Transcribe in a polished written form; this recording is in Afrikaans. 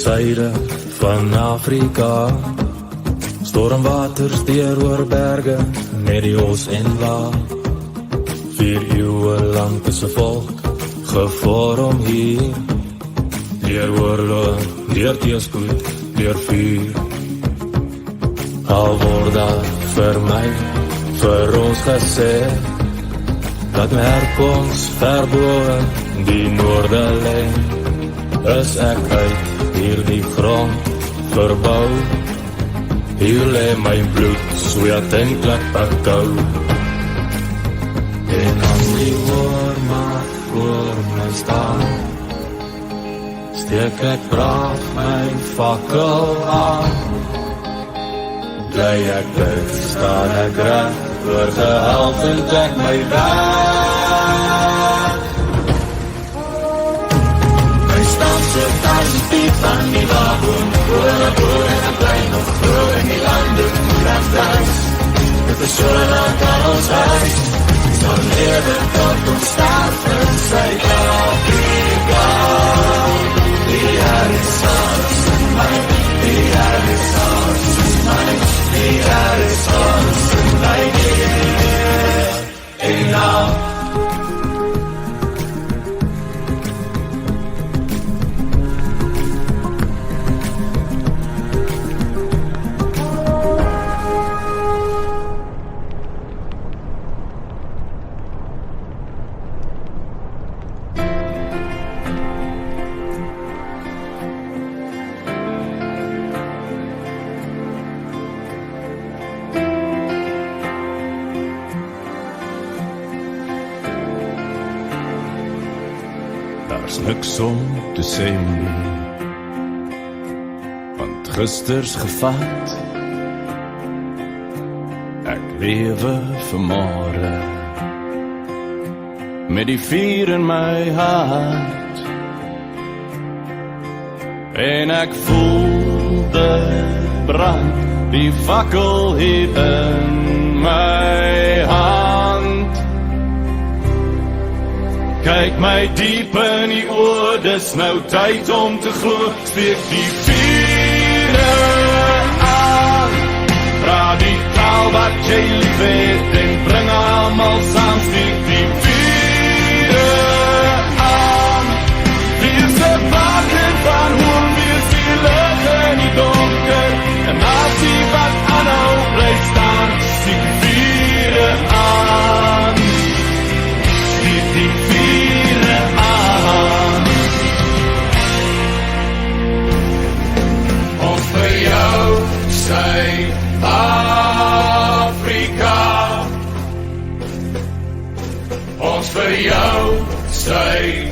suide van Afrika. Stormwaters deur oor berge, met die os en laag. 4 eeuwe lang is 'n volk gevorm hier. Deur oorlog, deur teëspoed, deur vuur. Al word daar vir my, vir ons gesê, dat my herkoms verbo die noorde lê. Is ek uit hierdie grond verbou, hier lê my bloed, sweet en klippekou. En as die oormaak voor my staan, steek ek braaf my fakkel aan. Bly ek dit, staan ek reg, oor geheld en trek my weg. My staan so 1000 feet van die wagon, oor en ek bly nog vroeg in die lande, moed en thuis. Dit is so lang aan ons huis, sal lewe tot ons sterf in Suid-Afrika. Die Here is ons en my, die Here is ons en my, die Here is ons en my Heer. En nou daar's niks om te sê nie, want gisters gevat. Ek lewe vir môre, met die vuur in my hart. En ek voel dit brand, die fakkel hier in my hand. Kyk my diep in die oë, dis nou tyd om te glo. Steek die vure aan, dra die taal wat jy lief het en bring almal saam. Steek die vure aan, wees 'n waken van hoe wees die lig in die donker, en as die wat aanhou bly staan, steek die vure aan. Steek die vure aan. Ons vir jou, Suid-Afrika. Ons vir jou, Suid-Afrika.